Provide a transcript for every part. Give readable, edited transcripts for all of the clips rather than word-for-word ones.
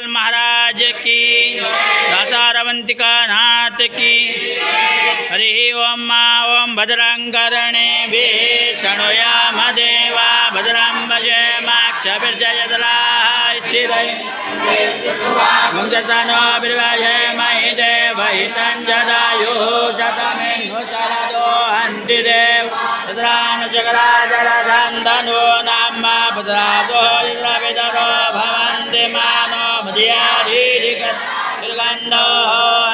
लाल महाराज की, दाता रवंतिका नाथ की। हरि ओम मा ओम भद्रं कर्णेभिः शृणुयाम देवा भद्रं पश्येमाक्षभिर्जयद्राः स्थिरैर्मुञ्जसानो बिर्वाजेमहि देवहितं जदायुः शतमिन्हुशरदो हन्ति देव भद्रानुचक्राजलधन्दनो नाम भद्रासो यद्रविदरो भवन्ति मानो मध्याधीरिकत् दुर्गन्धो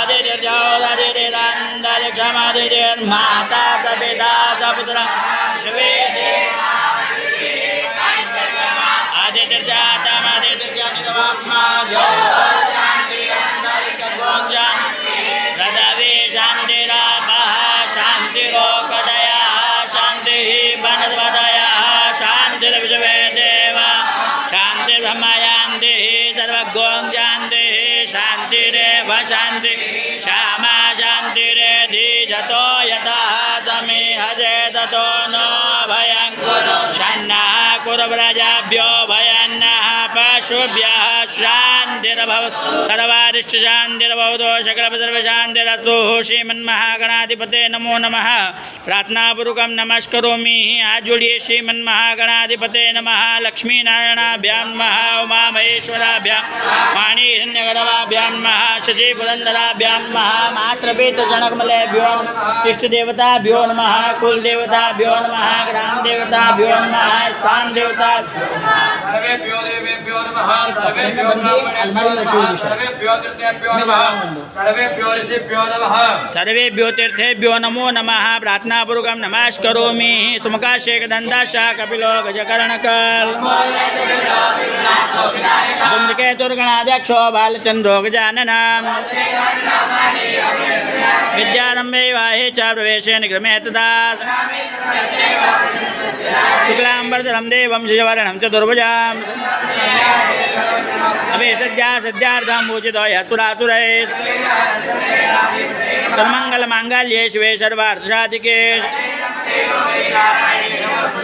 अदितिर्जौददितिरन्दरिक्षमदितिर्माता स पिता स पुत्रः शिवेति आदितिर्जातमदितिर्जनितमग्माजो शान्तिरन्तरिक्षगोञ्जं पृथिवी शान्तिरापः शान्तिरोकदयः शान्तिः वनस्पतयः शान्तिर्विश्वे देवा शान्तिर्ब्रह्मशान्तिः सर्वगोञ्शान्तिः शान्तिरेव शान्ति श्यामा शान्तिरेधि जतो यतः समीहसे ततो नो भयं शन्नः कुरु व्रजाभ्यो भयन्नः पशुभ्यः शान्तिर्भवतु सर्वारिष्टशान्तिर्भवतु सकलसर्वशान्तिरस्तु। श्रीमन्महागणाधिपते नमो नमः। प्रार्थनापूर्वकं नमस्करोमि। हाथ जोड़िए। श्रीमन्महागणाधिपते नमः। लक्ष्मीनारायणाभ्यां नमः। उमामहेश्वराभ्यां वाणीहिरण्यगर्भाभ्यां नमः। शचीपुरन्दराभ्यां नमः। मातृपितृजनकमलेभ्यो इष्टदेवताभ्यो नमः। कुलदेवताभ्यो नमः। ग्रामदेवताभ्यो नमः। स्थानदेवता सर्वेभ्यो देवेभ्यो नमः। सर्वेभ्यो ब्राह्मणेभ्यो नमः। सर्वेभ्यो तीर्थेभ्यो नमः। सर्वेभ्यो ऋषिभ्यो नमः। सर्वेभ्यो तीर्थेभ्यो नमो नमः। प्रार्थनापूर्वकं नमस्करोमि। सुमुखाशेखदन्ताशा कपिलो गजकर्णकल् धूम्रकेतुर्गणाध्यक्षो बालचन्द्रो गजाननम् विद्यारम्भे वाहे च प्रवेशे निगमे तदा शुक्लाम्बरधरं देवं शिशुवर्णं चतुर्भुजां अभिषज्या सद्यार्थं पूजितो यः सर्वमङ्गलमाङ्गल्ये शिवे सर्वार्थसाधिके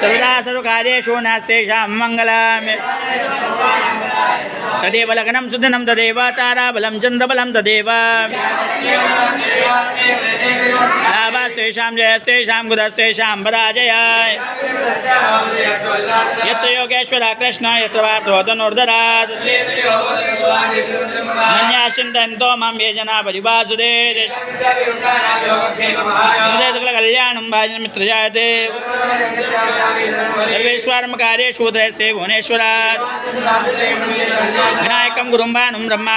सर्वदा सर्वकार्येषु नास्तेषां मङ्गलम्। तदेव लग्नं सुदिनं तदेव ताराबलं चन्द्रबलं तदेव लाभस्तेषां जयस्तेषां गुदस्तेषां पराजयाय। यत्र योगेश्वरः कृष्ण यत्र वार्तो धनुर्धरात् मन्यासिन्तन्तो मां ये जना परिभासते सकलकल्याणं भाजनमित्रजायते सर्वेश्वरं कार्येषु उदयस्ते भुवनेश्वरात् विनायकं गुरुं भानुं ब्रह्मा